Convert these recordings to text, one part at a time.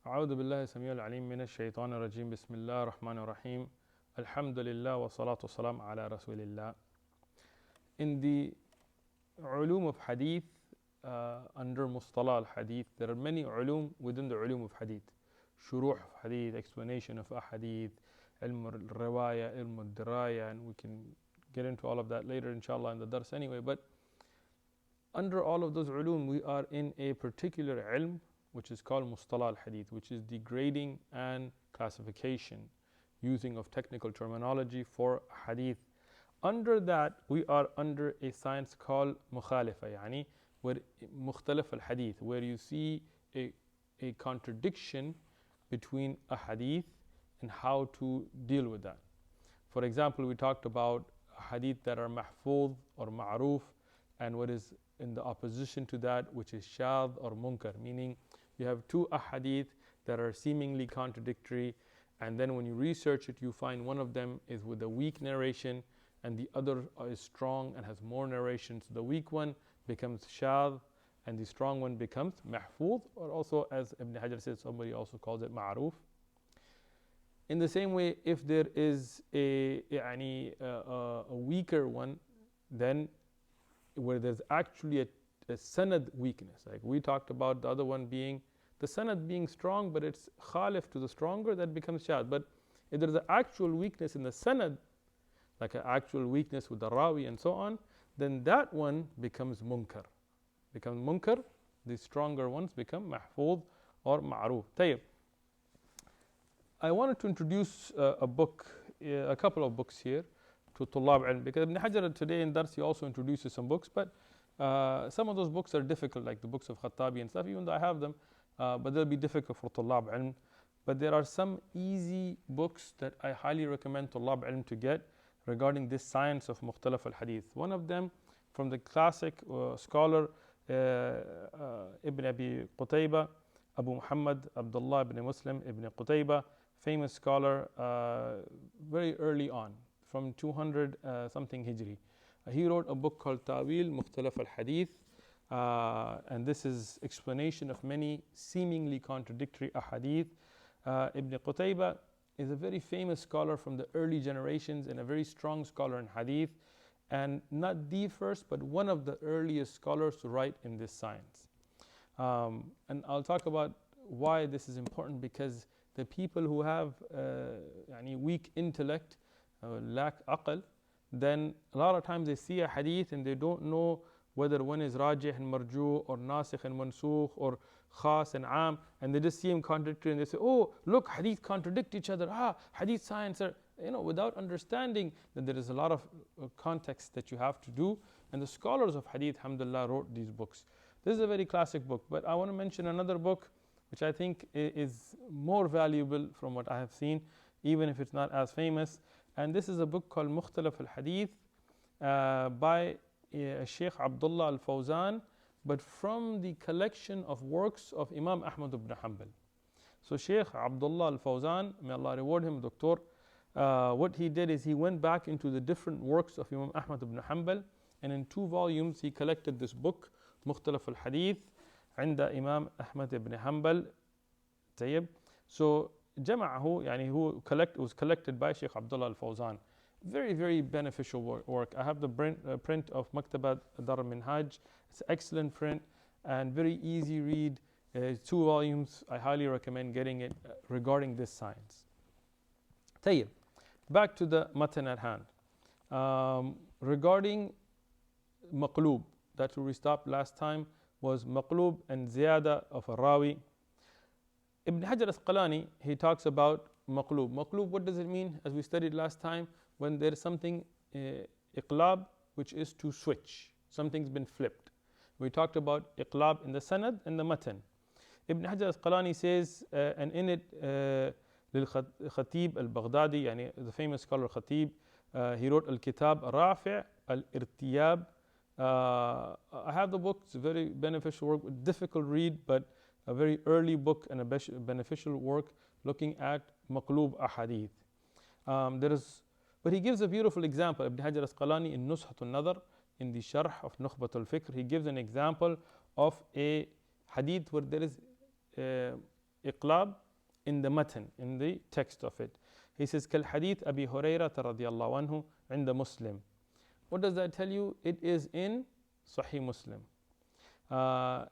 أعوذ بالله السميع العليم من الشيطان الرجيم بسم الله الرحمن الرحيم الحمد لله والصلاة والسلام على رسول الله. In the ulum of hadith, under mustalah al-hadith, there are many ulum within the ulum of hadith. Shuruh of hadith, explanation of a hadith, ilm al-riwaya, ilm al-diraya, and we can get into all of that later inshallah in the dars anyway. But under all of those ulum, we are in a particular ilm which is called mustalah al-hadith, which is the grading and classification, using of technical terminology for hadith. Under that, we are under a science called mukhalifa, yani where mukhtalif al-hadith, where you see a contradiction between a hadith and how to deal with that. For example, we talked about hadith that are mahfuz or ma'ruf, and what is in the opposition to that, which is shadh or munkar, meaning you have two ahadith that are seemingly contradictory, and then when you research it, you find one of them is with a weak narration and the other is strong and has more narration. So the weak one becomes shadh and the strong one becomes mahfuz, or also, as Ibn Hajar says, somebody also calls it ma'ruf. In the same way, if there is a weaker one, then where there's actually a sanad weakness, like we talked about the other one being the sanad being strong, but it's khalif to the stronger, that becomes shadh. But if there's an actual weakness in the sanad, like an actual weakness with the rawi and so on, then that one becomes munkar. The stronger ones become mahfuz or ma'ruf. Tayyib. I wanted to introduce a couple of books here to Tullab ilm, because Ibn Hajar today in Dars he also introduces some books, but some of those books are difficult, like the books of Khattabi and stuff, even though I have them, but they'll be difficult for Tullab ilm. But there are some easy books that I highly recommend Tullab ilm to get regarding this science of mukhtalaf al-hadith. One of them from the classic scholar Ibn Abi Qutayba, Abu Muhammad Abdullah ibn Muslim ibn Qutayba, famous scholar very early on, from 200 something Hijri. He wrote a book called Ta'wil Mukhtalaf al-Hadith, and this is explanation of many seemingly contradictory ahadith. Ibn Qutayba is a very famous scholar from the early generations and a very strong scholar in hadith, and not the first, but one of the earliest scholars to write in this science. And I'll talk about why this is important, because the people who have weak intellect, lack aql, then a lot of times they see a hadith and they don't know whether one is rajih and marju or nasikh and mansukh or khas and am, and they just see him contradictory and they say, oh look, hadith contradict each other, hadith science are, without understanding that there is a lot of context that you have to do. And the scholars of hadith, alhamdulillah, wrote these books. This is a very classic book, but I want to mention another book which I think is more valuable from what I have seen, even if it's not as famous. And this is a book called Mukhtalaf al-Hadith by Sheikh Abdullah al-Fawzan, but from the collection of works of Imam Ahmad ibn Hanbal. So Sheikh Abdullah al-Fawzan, may Allah reward him, Doctor, what he did is he went back into the different works of Imam Ahmad ibn Hanbal, and in 2 volumes he collected this book, Mukhtalaf al-Hadith, عند Imam Ahmad ibn Hanbal. طيب. So جمعه, who was collected by Sheikh Abdullah al-Fawzan. Very, very beneficial work. I have the print of Maktabat Dar al-Minhaj. It's an excellent print and very easy read. 2 volumes. I highly recommend getting it regarding this science. طيب. Back to the matan at hand. Regarding Maqlub, that's where we stopped last time, was Maqlub and Ziyada of a Rawi. Ibn Hajar Asqalani, he talks about Maqlub. Maqlub, what does it mean? As we studied last time, when there is something Iqlāb, which is to switch. Something's been flipped. We talked about Iqlāb in the sanad and the matan. Ibn Hajar Asqalani says, and in it, للخطيب البغدادي, the famous scholar Khatib, he wrote Al-Kitab Rafi' Al-Irtiyab. I have the book. It's a very beneficial work, difficult read, but a very early book and a beneficial work looking at Maqlub ahadith. But he gives a beautiful example. Ibn Hajar Asqalani in Nuzhat al-Nadhr, in the Sharh of Nukhbat al-Fikr, he gives an example of a hadith where there is Iqlāb in the matan, in the text of it. He says, كالحديث أبي هريرة رضي الله عنه عند مسلم. What does that tell you? It is in Sahih Muslim.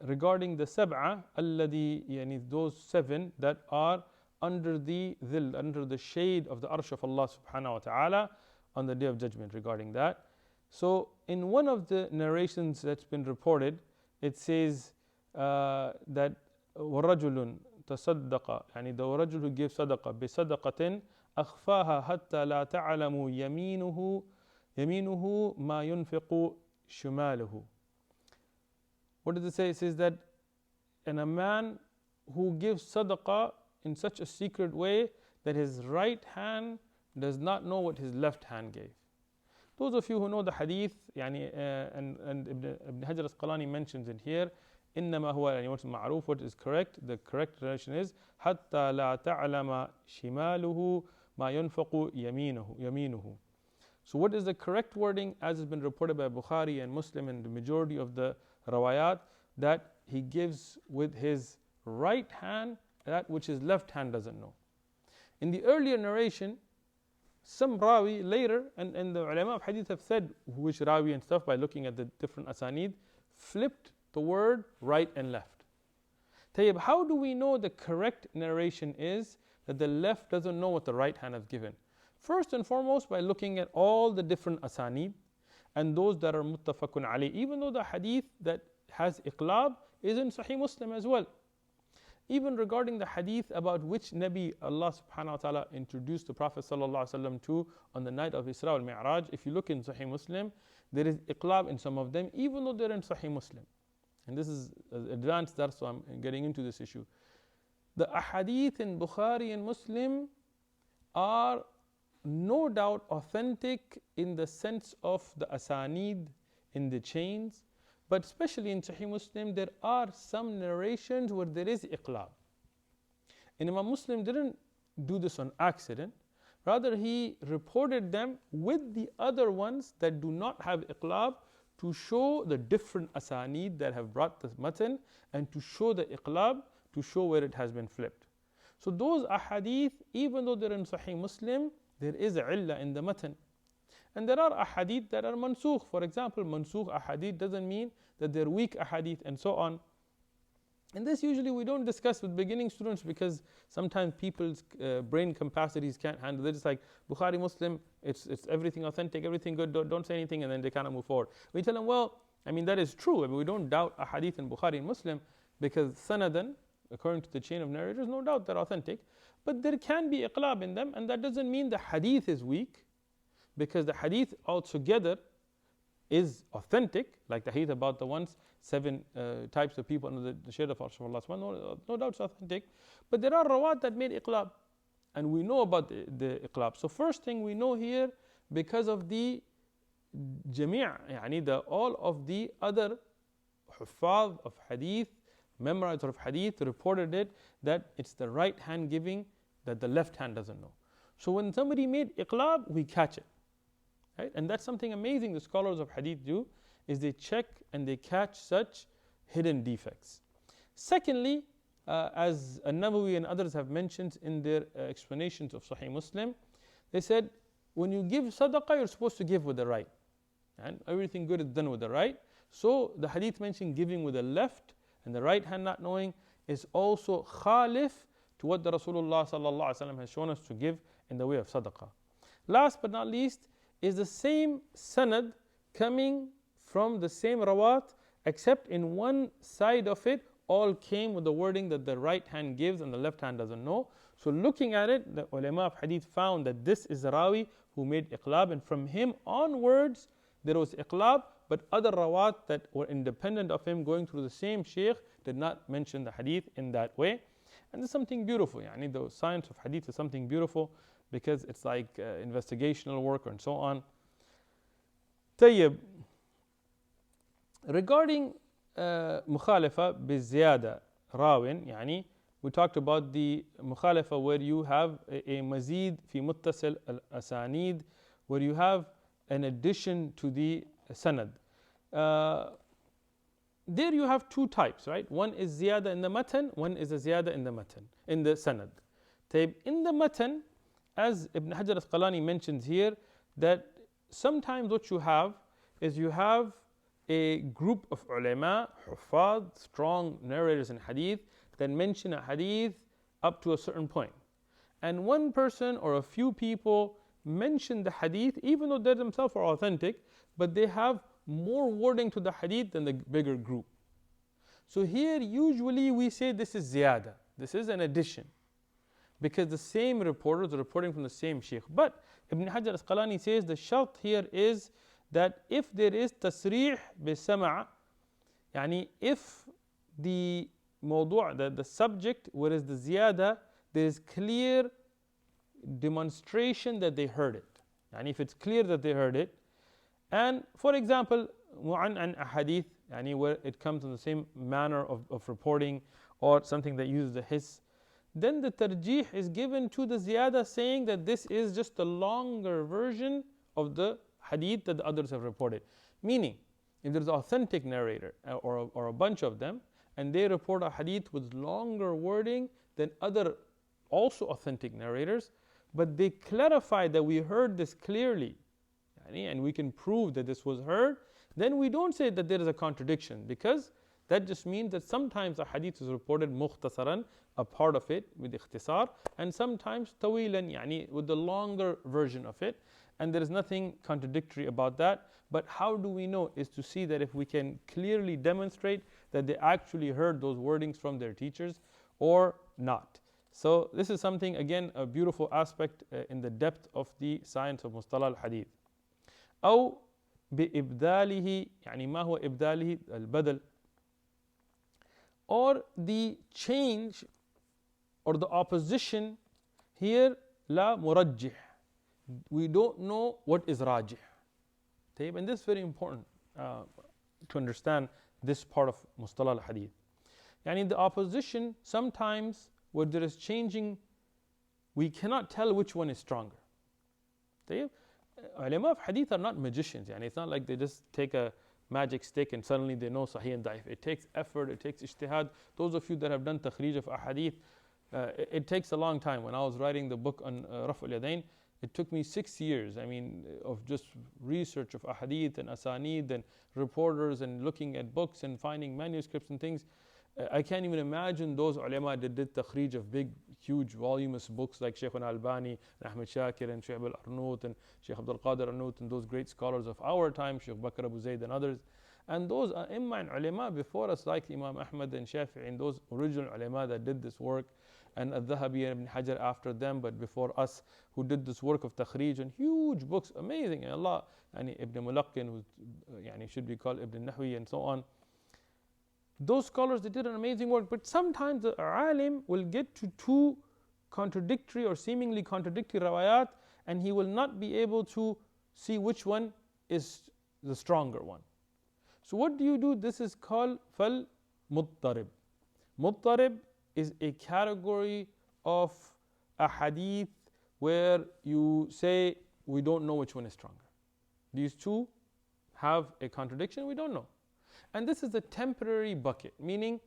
Regarding the sab'a, الذي, yani those 7 that are under the dhil, under the shade of the arsh of Allah subhanahu wa ta'ala on the day of judgment, regarding that. So in one of the narrations that's been reported, it says that وَرَجُلٌ تَصَدَّقَ, يعني the rajul who gives sadaqah بِصَدَقَةٍ أَخْفَاهَا حَتَّى لَا تَعْلَمُ يَمِينُهُ مَا يُنْفِقُ شِمَالُهُ. What does it say? It says that, and a man who gives sadaqah in such a secret way that his right hand does not know what his left hand gave. Those of you who know the hadith, يعني, and Ibn Hajar al-Asqalani mentions it here, إنما هو, يعني what's معروف, what is correct, the correct translation is حتى لا تعلم شماله ما ينفق يمينه. So what is the correct wording, as has been reported by Bukhari and Muslim and the majority of the rawayat, that he gives with his right hand that which his left hand doesn't know. In the earlier narration, some rawi later, and the ulama of hadith have said which rawi and stuff by looking at the different asanid, flipped the word right and left. Tayyib, how do we know the correct narration is that the left doesn't know what the right hand has given? First and foremost, by looking at all the different asanid and those that are muttafaqun alayh, even though the hadith that has Iqlāb is in Sahih Muslim as well. Even regarding the hadith about which Nabi Allah subhanahu wa ta'ala introduced the Prophet sallallahu alaihi wasallam to on the night of Isra al-Mi'raj, if you look in Sahih Muslim, there is Iqlāb in some of them, even though they're in Sahih Muslim. And this is advanced there, so I'm getting into this issue. The ahadith in Bukhari and Muslim are no doubt authentic in the sense of the asanid, in the chains, but especially in Sahih Muslim, there are some narrations where there is Iqlāb. And Imam Muslim didn't do this on accident. Rather, he reported them with the other ones that do not have Iqlāb to show the different asanid that have brought the matan and to show the Iqlāb, to show where it has been flipped. So those ahadith, even though they're in Sahih Muslim, there is a illah in the matan. And there are ahadith that are mansukh. For example, mansukh ahadith doesn't mean that they're weak ahadith and so on. And this usually we don't discuss with beginning students because sometimes people's brain capacities can't handle it. They're just like, Bukhari, Muslim, it's everything authentic, everything good, don't say anything, and then they kind of move forward. We tell them, well, I mean, that is true. I mean, we don't doubt ahadith in Bukhari and Muslim because sanadan, according to the chain of narrators, no doubt they're authentic. But there can be iqlāb in them, and that doesn't mean the hadith is weak, because the hadith altogether is authentic, like the hadith about the 7 types of people under the shade of Allah. No doubt it's authentic. But there are rawat that made iqlāb, and we know about the iqlāb. So first thing we know here, because of the jami', yani all of the other huffaz of hadith, memorizers of hadith reported it, that it's the right hand giving that the left hand doesn't know. So when somebody made iqlāb, we catch it. Right? And that's something amazing the scholars of hadith do, is they check and they catch such hidden defects. Secondly, as An-Nawawi and others have mentioned in their explanations of Sahih Muslim, they said, when you give sadaqah, you're supposed to give with the right. And everything good is done with the right. So the hadith mentioned giving with the left and the right hand not knowing is also khalif to what the Rasulullah sallallahu alaihi wasallam has shown us to give in the way of sadaqah. Last but not least, is the same sanad coming from the same rawat, except in one side of it all came with the wording that the right hand gives and the left hand doesn't know. So looking at it, the ulama of hadith found that this is the rawi who made iqlāb, and from him onwards there was iqlāb, but other rawat that were independent of him going through the same shaykh did not mention the hadith in that way. And there's something beautiful, yani the science of hadith is something beautiful, because it's like investigational work and so on. Tayyib. Regarding mukhalafa biziyada rawin, yani we talked about the mukhalafa where you have a mazid fi muttasil al-asanid, where you have an addition to the sanad. There you have 2 types, right? One is ziyada in the matan, one is a ziyada in the matan. in the sanad. In the matan, as Ibn Hajar al-Asqalani mentions here, that sometimes what you have is you have a group of ulama, huffaz, strong narrators in hadith, that mention a hadith up to a certain point. And one person or a few people mention the hadith, even though they themselves are authentic, but they have more wording to the hadith than the bigger group. So here usually we say this is ziyada, this is an addition, because the same reporters are reporting from the same shaykh. But Ibn Hajar al-Asqalani says the shart here is that if there is tasrih bi-sama', yani if the mawdu', the subject, whereas the ziyada, there is clear demonstration that they heard it. Yani if it's clear that they heard it, and for example, mu'an a hadith, yani where it comes in the same manner of reporting, or something that uses the hiss, then the tarjih is given to the ziyada, saying that this is just a longer version of the hadith that the others have reported. Meaning, if there's an authentic narrator or a bunch of them, and they report a hadith with longer wording than other also authentic narrators, but they clarify that we heard this clearly, and we can prove that this was heard, then we don't say that there is a contradiction, because that just means that sometimes a hadith is reported mukhtasaran, a part of it with ikhtisar, and sometimes tawilan, yani with the longer version of it, and there is nothing contradictory about that. But how do we know? Is to see that if we can clearly demonstrate that they actually heard those wordings from their teachers or not. So this is something, again, a beautiful aspect in the depth of the science of mustalah al-hadith. أو بإبداله, يعني ما هو إبداله البدل, or the change or the opposition here, لا مرجح, we don't know what is rajih. And this is very important to understand this part of mustalah al-hadith. Yani the opposition, sometimes where there is changing, we cannot tell which one is stronger. Ulama of hadith are not magicians. Yani it's not like they just take a magic stick and suddenly they know sahih and daif. It takes effort, it takes ijtihad. Those of you that have done takhrij of ahadith, it takes a long time. When I was writing the book on Raf' al-Yadayn, it took me 6 years, of just research of ahadith and asanid and reporters and looking at books and finding manuscripts and things. I can't even imagine those ulama that did takhrij of big, huge, voluminous books like Shaykh al-Albani, and Ahmed Shakir, and Shaykh al-Arnout, and Shaykh Abdul Qadir Arnout, and those great scholars of our time, Shaykh Bakr Abu Zayd and others. And those Imma and ulama before us, like Imam Ahmad and Shafi'i, and those original ulama that did this work, and Al-Dhahabi and Ibn Hajar after them, but before us, who did this work of takhrij and huge books, amazing. And Allah, Ibn Mulaqqin, who should be called Ibn Nahwi, and so on. Those scholars, they did an amazing work, but sometimes the alim will get to two contradictory or seemingly contradictory rawayat, and he will not be able to see which one is the stronger one. So what do? This is called fal Mustarib. Mustarib is a category of a hadith where you say we don't know which one is stronger. These two have a contradiction, we don't know. And this is a temporary bucket, meaning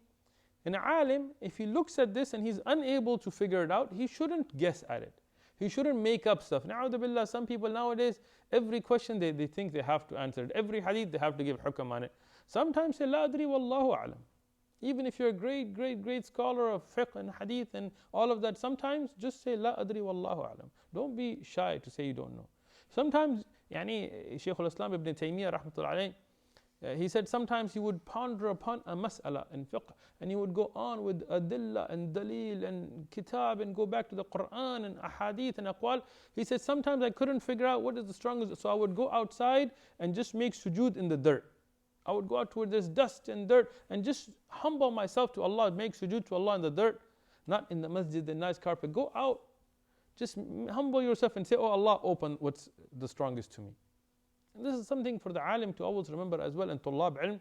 an alim, if he looks at this and he's unable to figure it out, he shouldn't guess at it. He shouldn't make up stuff. Na'udhu billah, some people nowadays, every question they think they have to answer it. Every hadith they have to give hukam on it. Sometimes say, la adri wallahu a'lam. Even if you're a great scholar of fiqh and hadith and all of that, sometimes just say, la adri wallahu a'lam. Don't be shy to say you don't know. Sometimes, Shaykh al-Islam ibn Taymiyyah rahmatullah alayh, he said sometimes he would ponder upon a mas'ala in fiqh, and he would go on with adillah and dalil and kitab and go back to the Quran and ahadith and aqwal. He said sometimes I couldn't figure out what is the strongest, so I would go outside and just make sujood in the dirt. I would go out where there's dust and dirt and just humble myself to Allah, make sujood to Allah in the dirt, not in the masjid, the nice carpet. Go out, just humble yourself and say, oh Allah, open what's the strongest to me. And this is something for the alim to always remember as well, and tullab ilm,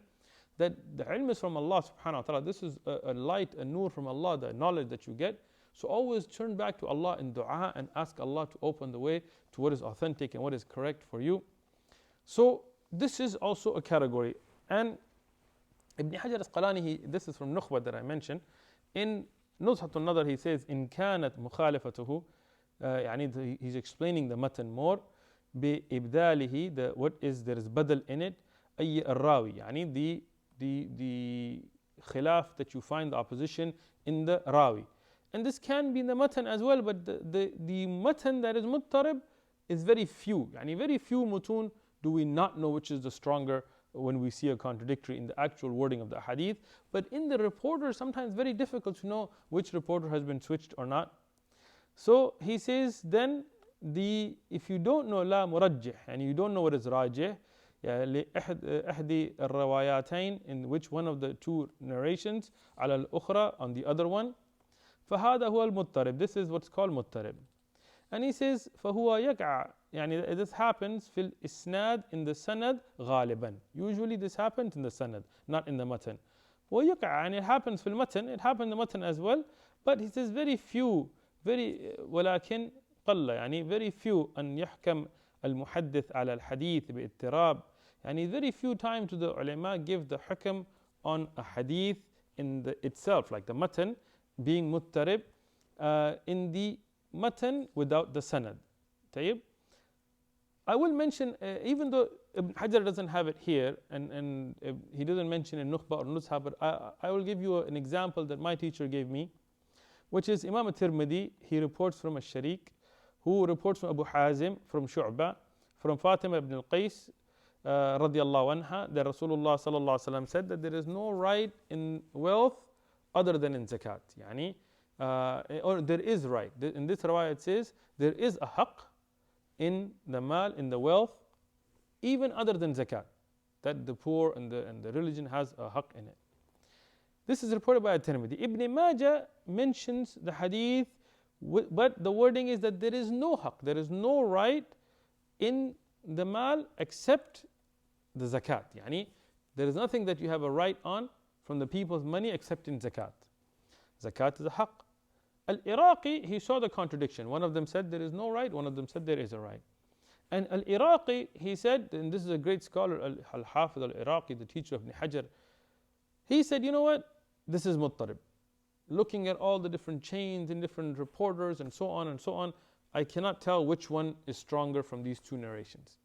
that the ilm is from Allah subhanahu wa ta'ala. This is a light, a nur from Allah, the knowledge that you get. So always turn back to Allah in dua and ask Allah to open the way to what is authentic and what is correct for you. So this is also a category. And Ibn Hajar al-Asqalani, this is from Nukhba that I mentioned, in Nuzhat al-Nadhr, he says, إن كانت مخالفته, يعني he's explaining the matan more, بإبداله, what is, there is badal in it, أي الراوي, يعني the khilaf that you find, the opposition in the rawi. And this can be in the matan as well, but the matan that is muttarib is very few. Yani very few mutun do we not know which is the stronger when we see a contradictory in the actual wording of the hadith. But in the reporter, sometimes very difficult to know which reporter has been switched or not. So he says, then if you don't know la murajjih, and you don't know what is rajih, لإحدى الروايتين, in which one of the two narrations, على الأخرى, on the other one, فهذا هو المضطرب. This is what's called مضطرب. And he says فهو يقع, يعني this happens في الإسناد, in the sanad غالبا. Usually this happens in the sanad, not in the matan. ويقع, and it happens في المتن, it happens in the matan as well, but he says very few, ولكن قل, يعني very few أن يحكم المحدث على الحديث باضطراب. يعني very few times do the ulama give the hukm on a hadith in itself, like the matan being muttarib, in the matan without the sanad. طيب. I will mention, even though Ibn Hajar doesn't have it here, and he doesn't mention in Nukhba or Nuzha, but I will give you an example that my teacher gave me, which is Imam al-Tirmidhi. He reports from al-Sharik, who reports from Abu Hazim, from Shu'bah, from Fatima ibn al-Qais, radiyallahu anha, that Rasulullah sallallahu alaihi wasallam said that there is no right in wealth other than in zakat. Yani, or there is right. In this riwayah it says there is a haqq in the mal, in the wealth, even other than zakat, that the poor and the religion has a haqq in it. This is reported by At-Tirmidhi. Ibn Majah mentions the hadith, but the wording is that there is no haqq, there is no right in the mal except the zakat. Yani, there is nothing that you have a right on from the people's money except in zakat. Zakat is a haqq. Al-Iraqi, he saw the contradiction. One of them said there is no right, one of them said there is a right. And Al-Iraqi, he said, and this is a great scholar, Al-Hafidh Al-Iraqi, the teacher of Ibn Hajar, he said, you know what, this is muttarib. Looking at all the different chains and different reporters and so on, I cannot tell which one is stronger from these two narrations.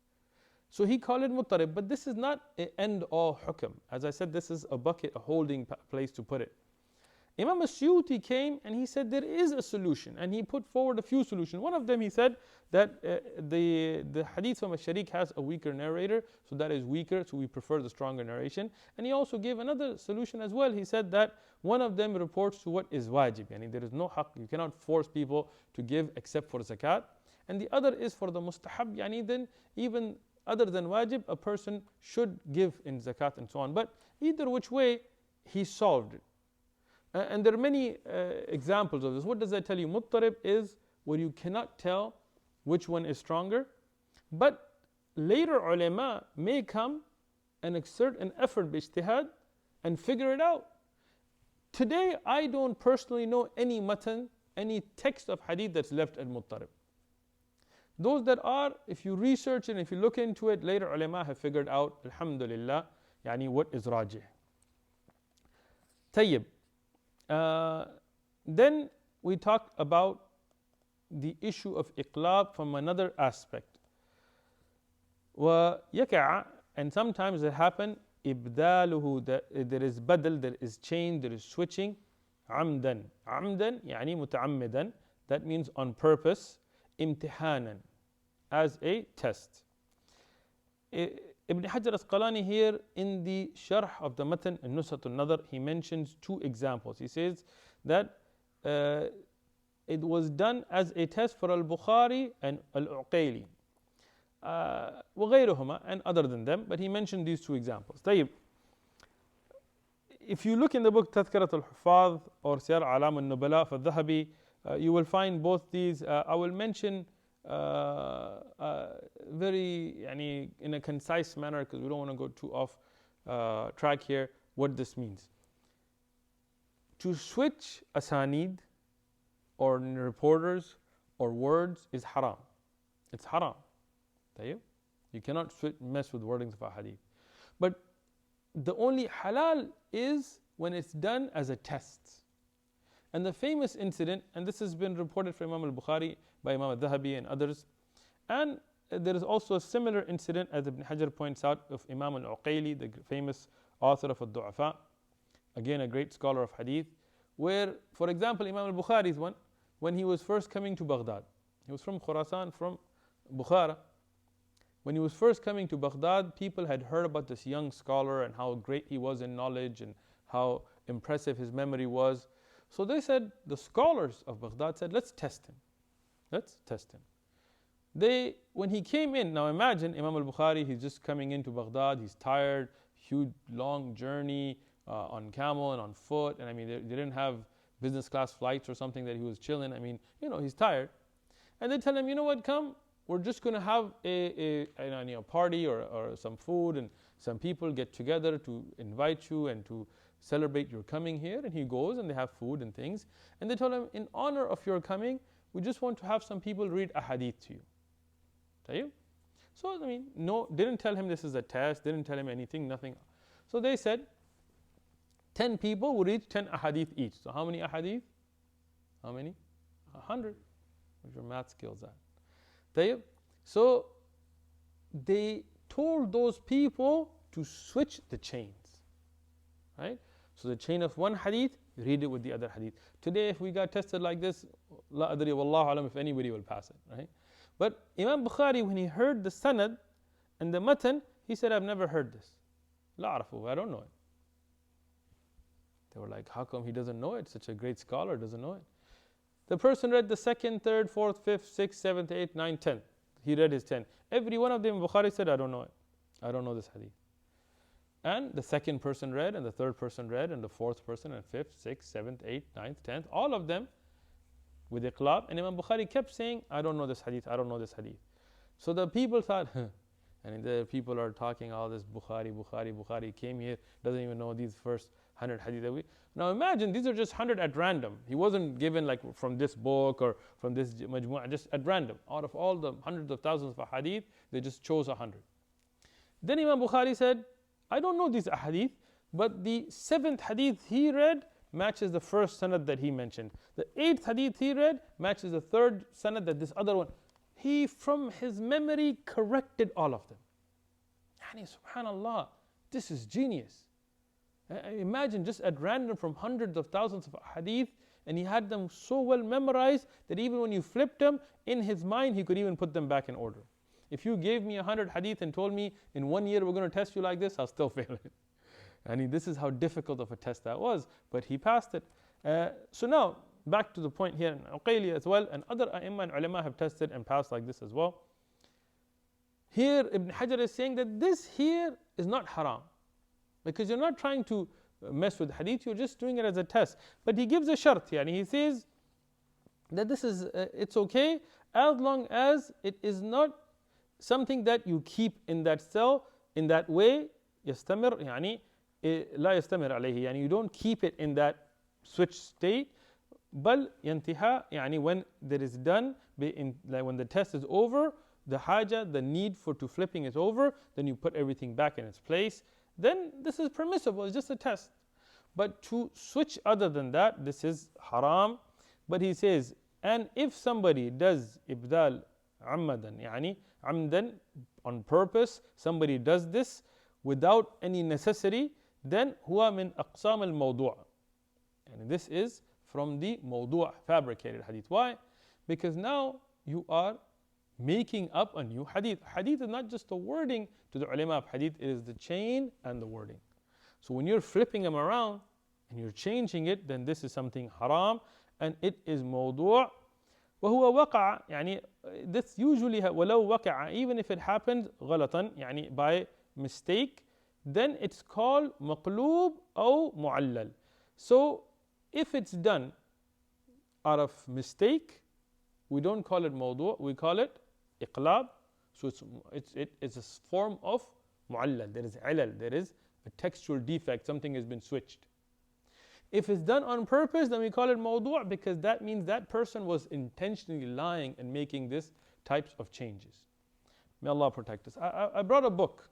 So he called it muttarib, but this is not an end-all hukm. As I said, this is a bucket, a holding place to put it. Imam al-Suyuti came and he said there is a solution, and he put forward a few solutions. One of them, he said that the hadith from al-Sharik has a weaker narrator, so that is weaker, so we prefer the stronger narration. And he also gave another solution as well. He said that one of them reports to what is wajib, yani there is no haqq, you cannot force people to give except for zakat. And the other is for the mustahab, yani then even other than wajib, a person should give in zakat and so on. But either which way, he solved it. And there are many examples of this. What does that tell you? Muttarib is where you cannot tell which one is stronger, but later ulama may come and exert an effort bijtihad and figure it out. Today, I don't personally know any matan, any text of hadith that's left at muttarib. Those that are, if you research it, if you look into it, later ulama have figured out, alhamdulillah, yani what is rajih. Tayyib. Then we talk about the issue of Iqlāb from another aspect. وَيَكَعَ, and sometimes it happen, إبداله, there is badal, there is change, there is switching. عمدا, عمدا يعني متعمدا, that means on purpose. امتحانا, as a test. Ibn Hajar Asqalani here in the Sharh of the Matan and Nuzhat al-Nadhr, he mentions two examples. He says that it was done as a test for al-Bukhari and al-Uqayli, وغيرهما, and other than them, but he mentioned these two examples. طيب. If you look in the book Tadhkirat al-Huffaz or Siyar A'lam al-Nubala for Dhahabi, you will find both these. I will mention very, yani, in a concise manner, because we don't want to go too off track here, what this means. To switch asanid or reporters or words is haram. It's haram. You cannot mess with wordings of a hadith. But the only halal is when it's done as a test. And the famous incident, and this has been reported from Imam al-Bukhari by Imam al-Dhahabi and others, and there is also a similar incident, as Ibn Hajar points out, of Imam al-Uqayli, the famous author of al-Du'afa, again a great scholar of hadith, where, for example, Imam al-Bukhari is one, when he was first coming to Baghdad. He was from Khurasan, from Bukhara. When he was first coming to Baghdad, people had heard about this young scholar and how great he was in knowledge and how impressive his memory was. So they said, the scholars of Baghdad said, let's test him. Let's test him. When he came in, now imagine Imam al-Bukhari, he's just coming into Baghdad, he's tired, huge long journey on camel and on foot, and I mean, they didn't have business class flights or something that he was chilling. I mean, he's tired. And they tell him, you know what, come, we're just going to have a party or some food, and some people get together to invite you and to celebrate your coming here. And he goes and they have food and things. And they told him, in honor of your coming, we just want to have some people read a hadith to you. So, I mean, no, didn't tell him this is a test, didn't tell him anything, nothing. So they said, 10 people will read 10 ahadith each. So how many ahadith? How many? 100. Where's your math skills at? So they told those people to switch the chains. Right? So the chain of one hadith, read it with the other hadith. Today, if we got tested like this, la adri wallahu alam if anybody will pass it. Right? But Imam Bukhari, when he heard the sanad and the matan, he said, I've never heard this. La arafu, I don't know it. They were like, how come he doesn't know it? Such a great scholar doesn't know it. The person read the second, third, fourth, fifth, sixth, seventh, eighth, ninth, 10th. He read his 10. Every one of them, Bukhari said, I don't know it. I don't know this hadith. And the second person read, and the third person read, and the fourth person, and fifth, sixth, seventh, eighth, ninth, 10th, all of them with Iqlāb. And Imam Bukhari kept saying, I don't know this hadith, I don't know this hadith. So the people thought, and the people are talking all this Bukhari came here, doesn't even know these first 100 hadith. Now imagine, these are just 100 at random. He wasn't given like from this book or from this majmu'ah, just at random. Out of all the hundreds of thousands of hadith, they just chose 100. Then Imam Bukhari said, I don't know these hadith, but the 7th hadith he read matches the first sanad that he mentioned. The 8th hadith he read matches the 3rd sanad that this other one. He, from his memory, corrected all of them. Yani, subhanallah, this is genius. Imagine just at random from hundreds of thousands of hadith, and he had them so well memorized that even when you flipped them, in his mind he could even put them back in order. If you gave me 100 hadith and told me in 1 year we're going to test you like this, I'll still fail it. I mean, this is how difficult of a test that was, but he passed it. So now, back to the point here, Uqayli as well, and other A'imma and Ulama have tested and passed like this as well. Here, Ibn Hajar is saying that this here is not haram, because you're not trying to mess with hadith, you're just doing it as a test. But he gives a shart here, and he says that this is, it's okay as long as it is not something that you keep in that cell in that way. يستمر يعني لا يستمر عليه, يعني you don't keep it in that switch state. بل ينتهى يعني when that is done, like when the test is over, the haja, the need for to flipping is over, then you put everything back in its place. Then this is permissible, it's just a test. But to switch other than that, this is haram. But he says, and if somebody does ibdal ammadan, يعني amdan, on purpose, somebody does this without any necessity, then huwa min aqsam al-mawdu'. And this is from the mawdu', fabricated hadith. Why? Because now you are making up a new hadith. Hadith is not just the wording to the ulama of hadith, it is the chain and the wording. So when you're flipping them around and you're changing it, then this is something haram and it is mawdu'. وهو وقع, يعني this usually ولو وقع, even if it happened غلطا, يعني by mistake, then it's called maqlub or mu'allal. So if it's done out of mistake, we don't call it mawdu', we call it Iqlāb. So it's a form of mu'allal. There is ilal, there is a textual defect, something has been switched. If it's done on purpose, then we call it mawdu', because that means that person was intentionally lying and making this types of changes. May Allah protect us. I brought a book.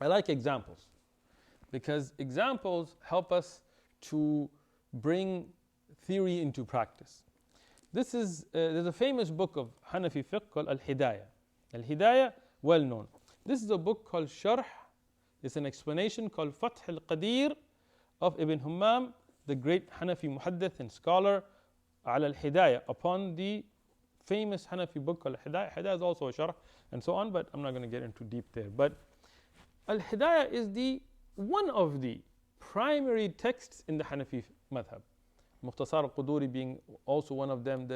I like examples, because examples help us to bring theory into practice. This is, there's a famous book of Hanafi fiqh called Al-Hidayah. Al-Hidayah, well known. This is a book called Sharh. It's an explanation called Fath al-Qadir of Ibn Hammam, the great Hanafi muhaddith and scholar, ala al-Hidayah, upon the famous Hanafi book called Al-Hidayah. Hidayah is also a sharh and so on, but I'm not going to get into deep there. But Al-Hidayah is one of the primary texts in the Hanafi madhab. Mukhtasar al-Quduri being also one of them.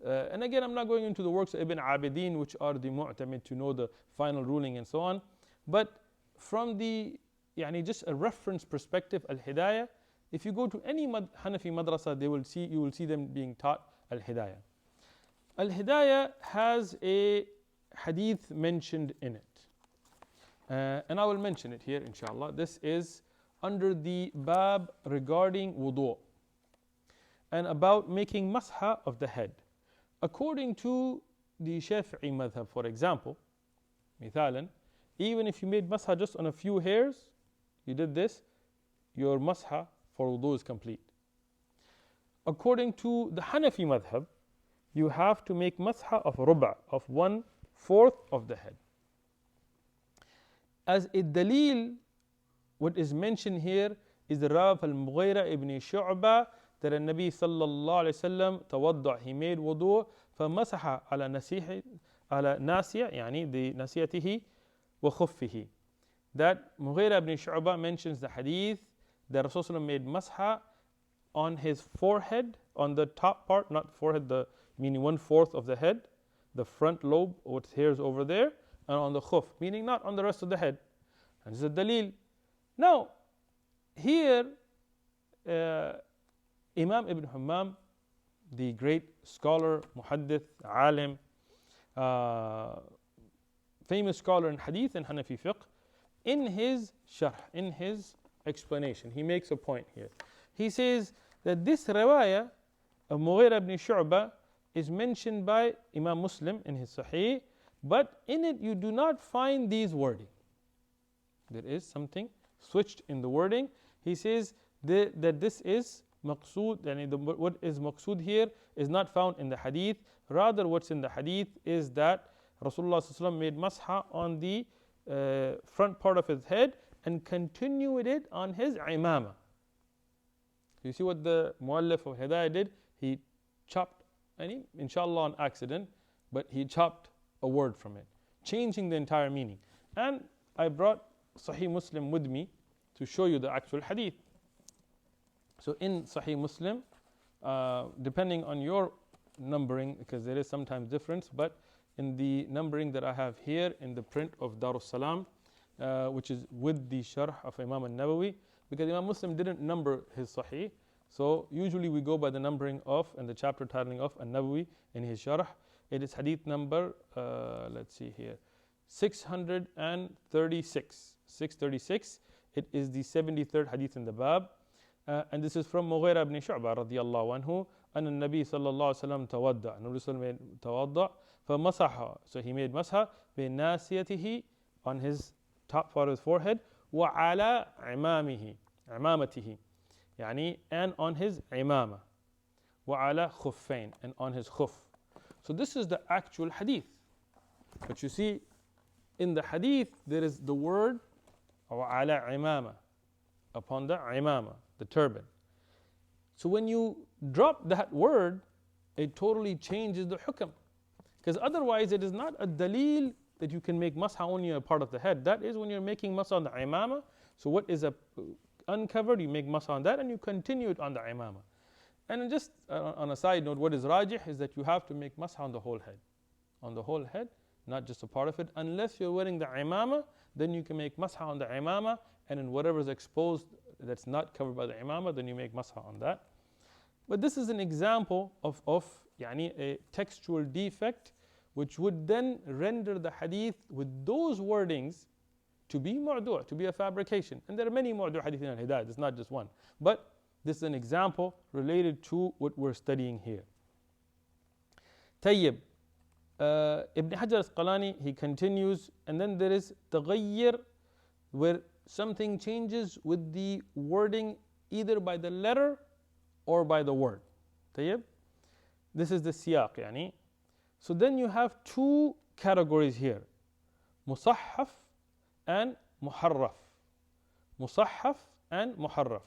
And again, I'm not going into the works of Ibn Abidin, which are the mu'tamid to know the final ruling and so on. But from the just a reference perspective, Al-Hidayah, if you go to any Hanafi madrasa, you will see them being taught Al-Hidayah. Al-Hidayah has a hadith mentioned in it. And I will mention it here, inshallah. This is under the bab regarding wudu' and about making masha of the head. According to the Shafi'i madhab, for example, mithalan, even if you made masha just on a few hairs, you did this, your masha for wudu is complete. According to the Hanafi madhab, you have to make masha of ruba', of 1/4 of the head. As a dalil, what is mentioned here is the Rav al-Mughira ibn Shu'ba, that Nabi sallallahu alayhi wasallam tawadda', he made wudu', فمسح على ناسية, يعني the nasiyatihi wa khuffihi. That Mughira ibn Shu'ba mentions the hadith that Rasulullah made masha on his forehead, on the top part, not forehead, meaning 1/4 of the head, the front lobe with hairs over there, and on the khuf, meaning not on the rest of the head. And this is a dalil. Now, here, Imam Ibn Hammam, the great scholar, muhaddith, alim, famous scholar in hadith and Hanafi fiqh, in his sharh, in his explanation, he makes a point here. He says that this riwayah of Mughira ibn Shu'ba is mentioned by Imam Muslim in his Sahih, but in it you do not find these wording. There is something switched in the wording. He says that this is maqsood, and what is maqsood here is not found in the hadith. Rather, what's in the hadith is that Rasulullah ﷺ made masha on the front part of his head and continued it on his imama. You see what the muallif of Hidayah did? He chopped, inshallah on accident, but he chopped a word from it, changing the entire meaning. And I brought Sahih Muslim with me to show you the actual hadith. So in Sahih Muslim, depending on your numbering, because there is sometimes difference, but in the numbering that I have here in the print of Darus Salam, which is with the Sharh of Imam al-Nawawi, because Imam Muslim didn't number his Sahih, so usually we go by the numbering of and the chapter titling of al-Nawawi in his Sharh. It is hadith number, let's see here, 636. 636. It is the 73rd hadith in the bab. And this is from Mughira ibn Shu'ba radiyallahu anhu, أن النبي صلى الله عليه وسلم تودع. Nabi Sallallahu made tawadda, فمسح, so he made masha بناسيته, on his top part of his forehead, وعلى عمامته, يعني and on his imama, وعلى خفين, and on his khuf. So this is the actual hadith. But you see, in the hadith there is the word وعلى عمامة, upon the imama, the turban. So when you drop that word, it totally changes the hukm. Because otherwise it is not a dalil that you can make masha only a part of the head. That is when you're making masha on the imama. So what is uncovered, you make masha on that and you continue it on the imama. And just on a side note, what is rajih is that you have to make masha on the whole head. On the whole head, not just a part of it. Unless you're wearing the imama, then you can make masha on the imama, and in whatever is exposed that's not covered by the imama, then you make masha on that. But this is an example of a textual defect, which would then render the hadith with those wordings to be mu'du', to be a fabrication. And there are many mu'du' hadith in al-Hidayah, it's not just one. But this is an example related to what we're studying here. Tayyib. Ibn Hajar al-Asqalani, he continues, and then there is taghayyir, where something changes with the wording either by the letter or by the word. طيب. This is the siyaq يعني. So then you have two categories here, مصحف and muharraf. مصحف and muharraf.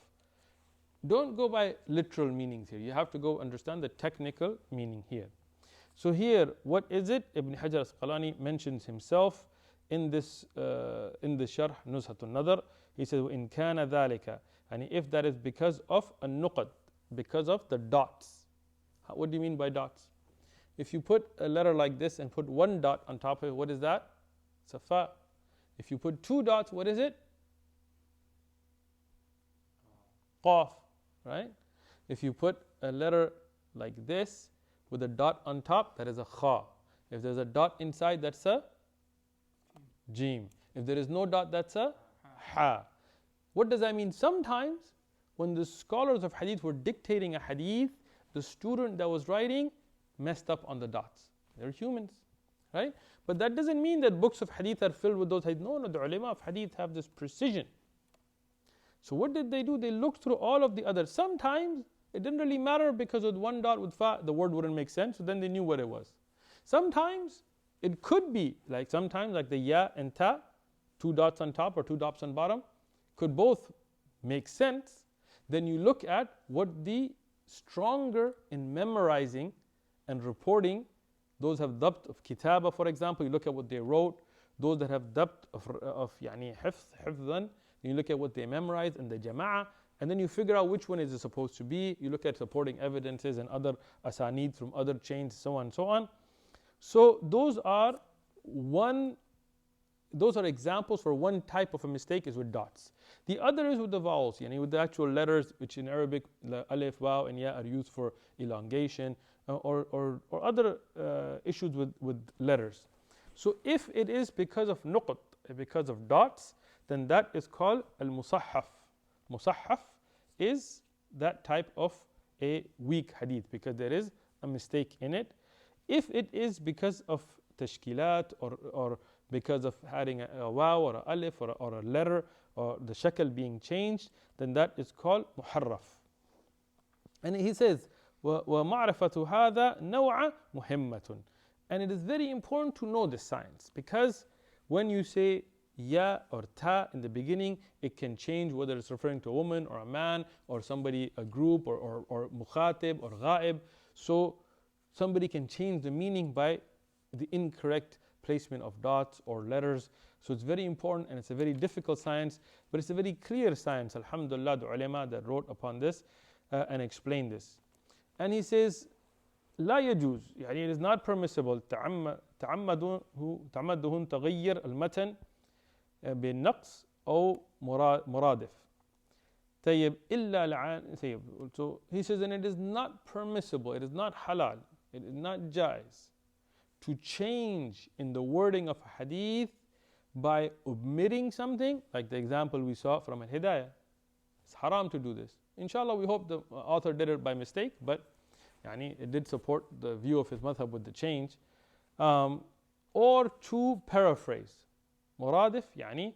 Don't go by literal meanings here. You have to go understand the technical meaning here. So here, what is it? Ibn Hajar Asqalani mentions himself in this Sharh Nuzhat Nadhr. He says, "In kana dhalika," and if that is because of a nuqad, because of the dots. What do you mean by dots? If you put a letter like this and put one dot on top of it, what is that? It's a fa. If you put two dots, what is it? Qaf, right? If you put a letter like this with a dot on top, that is a kha. If there's a dot inside, that's a jim. If there is no dot, that's a ha. What does that mean? Sometimes when the scholars of hadith were dictating a hadith, the student that was writing messed up on the dots. They're humans, right? But that doesn't mean that books of hadith are filled with those hadith. No, the ulama of hadith have this precision. So what did they do? They looked through all of the others. Sometimes it didn't really matter because with one dot with fa, the word wouldn't make sense, so then they knew what it was. Sometimes it could be, like sometimes like the ya and ta, two dots on top or two dots on bottom, could both make sense. Then you look at what the stronger in memorizing and reporting, those have dabt of kitaba, for example, you look at what they wrote. Those that have dabt of yani hifzan, you look at what they memorized and the jama'ah, and then you figure out which one is it supposed to be. You look at supporting evidences and other asanid from other chains, so on and so on. So those are examples for one type of a mistake is with dots. The other is with the vowels, yani with the actual letters, which in Arabic, the alif, waw, and ya are used for elongation or other issues with letters. So if it is because of nuqat, because of dots, then that is called al-musahhaf. Musahhaf is that type of a weak hadith because there is a mistake in it. If it is because of tashkilat or because of having a waw or a alif or a letter or the shakal being changed, then that is called muharraf. And he says, وَمَعْرَفَةُ هَذَا نَوْعَ مُهِمَّةٌ. And it is very important to know this science because when you say ya or ta in the beginning, it can change whether it's referring to a woman or a man or somebody, a group or mukhatib or ghaib. So somebody can change the meaning by the incorrect placement of dots or letters. So it's very important and it's a very difficult science, but it's a very clear science. Alhamdulillah, the ulama that wrote upon this and explained this. And he says, لا يجوز, يعني it is not permissible تعمدهن تغير المتن بالنقص أو مرادف. طيب إلا العان. So he says, and it is not permissible, it is not halal, it is not jais to change in the wording of a hadith by omitting something, like the example we saw from Al-Hidayah. It's haram to do this. Inshallah, we hope the author did it by mistake, but yani, it did support the view of his madhab with the change. Or to paraphrase. Muradif, yani,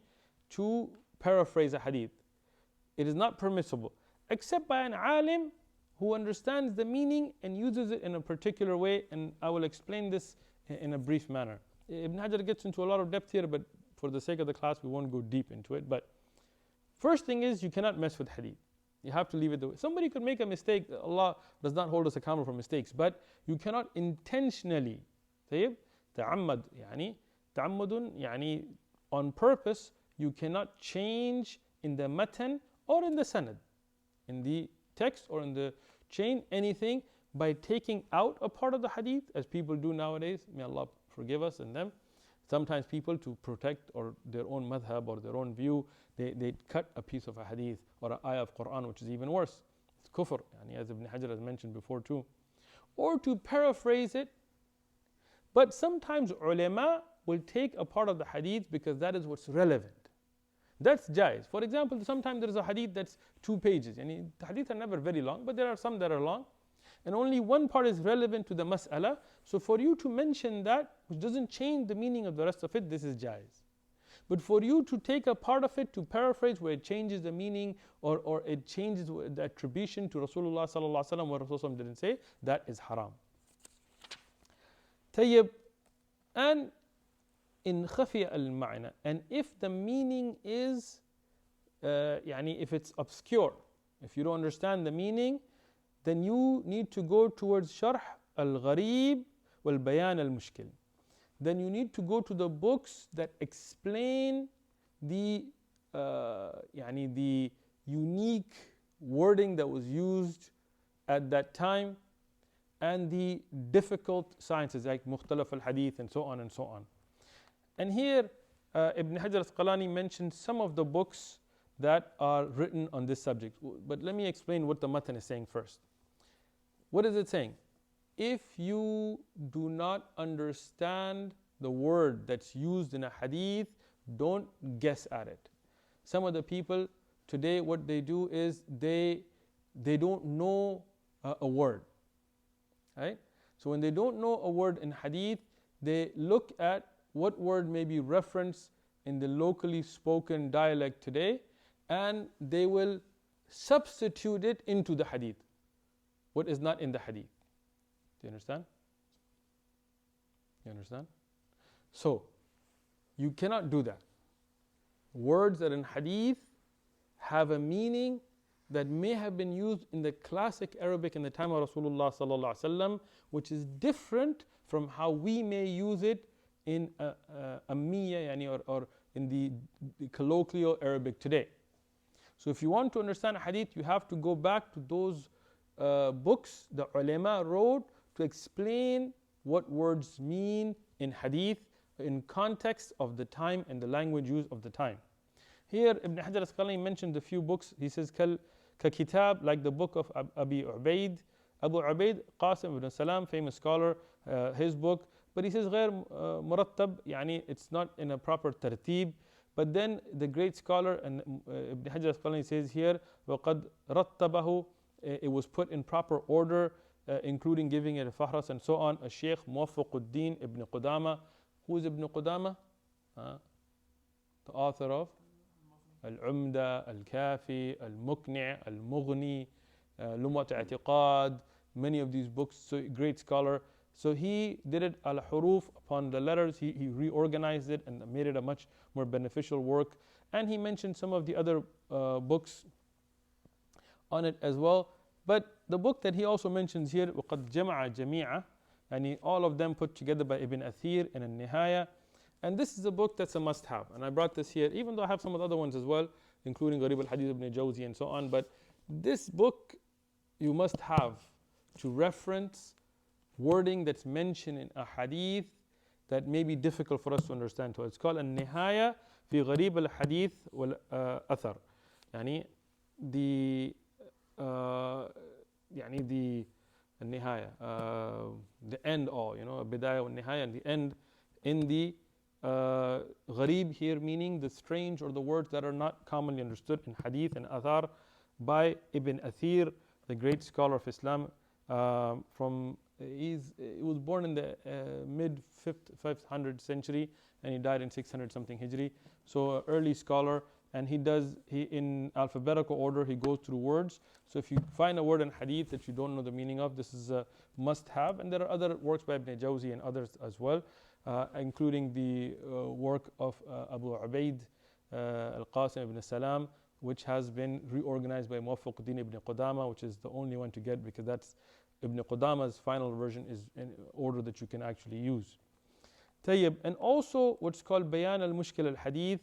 to paraphrase a hadith. It is not permissible, except by an alim who understands the meaning and uses it in a particular way, and I will explain this in a brief manner. Ibn Hajar gets into a lot of depth here, but for the sake of the class, we won't go deep into it. But first thing is, you cannot mess with hadith. You have to leave it the way. Somebody could make a mistake. Allah does not hold us accountable for mistakes, but you cannot intentionally. طيب تعمد يعني تعمد يعني on purpose. You cannot change in the matan or in the sanad, in the text or in the chain, anything by taking out a part of the hadith, as people do nowadays. May Allah forgive us and them. Sometimes people, to protect or their own madhab or their own view, they cut a piece of a hadith or an ayah of Quran, which is even worse. It's kufr, as Ibn Hajar has mentioned before too. Or to paraphrase it. But sometimes ulama will take a part of the hadith because that is what's relevant. That's jais. For example, sometimes there is a hadith that's 2 pages. And the hadith are never very long, but there are some that are long. And only one part is relevant to the mas'ala. So for you to mention that, which doesn't change the meaning of the rest of it, this is jais. But for you to take a part of it to paraphrase where it changes the meaning or it changes the attribution to Rasulullah sallallahu alaihi wasallam what Rasulullah didn't say, that is haram. طيب, and in خفي المعنى, and if the meaning is if it's obscure, if you don't understand the meaning, then you need to go towards Sharh al-Gharib wal-Bayan al-Mushkil. Then you need to go to the books that explain the the unique wording that was used at that time and the difficult sciences like Mukhtalaf al-Hadith and so on and so on. And here Ibn Hajar al-Asqalani mentioned some of the books that are written on this subject. But let me explain what the matan is saying first. What is it saying? If you do not understand the word that's used in a hadith, don't guess at it. Some of the people today, what they do is they don't know a word, right? So when they don't know a word in hadith, they look at what word may be referenced in the locally spoken dialect today, and they will substitute it into the hadith, what is not in the hadith. Do you understand? You understand? So, you cannot do that. Words that in hadith have a meaning that may have been used in the classic Arabic in the time of Rasulullah sallallahu alaihi wasallam, which is different from how we may use it in Ammiya or in the colloquial Arabic today. So if you want to understand a hadith, you have to go back to those books the ulama wrote to explain what words mean in hadith in context of the time and the language used of the time. Here Ibn Hajar al-Asqalani mentioned a few books. He says kitab, like the book of Abu Ubaid Qasim ibn Salam, famous scholar, his book. But he says غير مرتب, it's not in a proper tartib. But then the great scholar and Ibn Hajar al-Asqalani says here وقد رتبه, it was put in proper order, including giving it a fahras and so on. A Sheikh Muwaffaquddin ibn Qudama. Who is Ibn Qudama? The author of Al-Umda, Al-Kafi, Al-Muqni', Al-Mughni, Lum'at I'tiqad, many of these books. So great scholar. So he did it al-huruf upon the letters. He reorganized it and made it a much more beneficial work. And he mentioned some of the other books on it as well. But the book that he also mentions here, وَقَدْ جَمَعَ جَمِيعًا, and all of them put together by Ibn Athir in Al-Nihaya. And this is a book that's a must-have. And I brought this here, even though I have some of the other ones as well, including Gharib al-Hadith ibn Jawzi and so on. But this book you must have to reference wording that's mentioned in a hadith that may be difficult for us to understand. So it's called Al-Nihaya fi Gharib al-Hadith wal-Athar. The النهاية, the end all, البداية والنهاية, and the end in the gharib here, meaning the strange or the words that are not commonly understood in hadith and athar, by Ibn Athir, the great scholar of Islam. He was born in the mid 500th century and he died in 600 something Hijri. So early scholar. And he in alphabetical order, he goes through words. So if you find a word in hadith that you don't know the meaning of, this is a must-have. And there are other works by Ibn Jawzi and others as well, including the work of Abu Ubaid al-Qasim ibn Salam, which has been reorganized by Muwaffaquddin ibn Qudama, which is the only one to get, because that's Ibn Qudama's final version is in order that you can actually use. Tayyib. And also what's called Bayan al-Mushkil al-Hadith,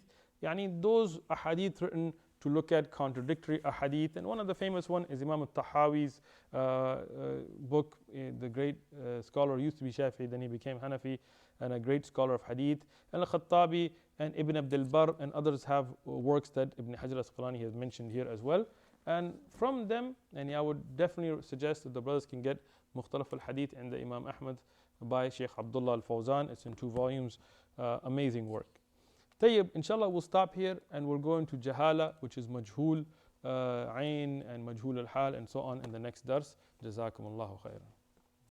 those ahadith written to look at contradictory ahadith. And one of the famous one is Imam al-Tahawi's book. The great scholar used to be Shafi'i, then he became Hanafi, and a great scholar of hadith. And al-Khattabi and Ibn Abdul Barr and others have works that Ibn Hajar al-Asqalani has mentioned here as well. And from them, I would definitely suggest that the brothers can get Mukhtalaf al-Hadith and the Imam Ahmad by Sheikh Abdullah al-Fawzan. It's in 2 volumes, amazing work. Tayyib, inshallah we'll stop here and we'll go into Jahala, which is Majhul Ain and Majhul al-Hal and so on in the next dars. Jazakumullahu khairan.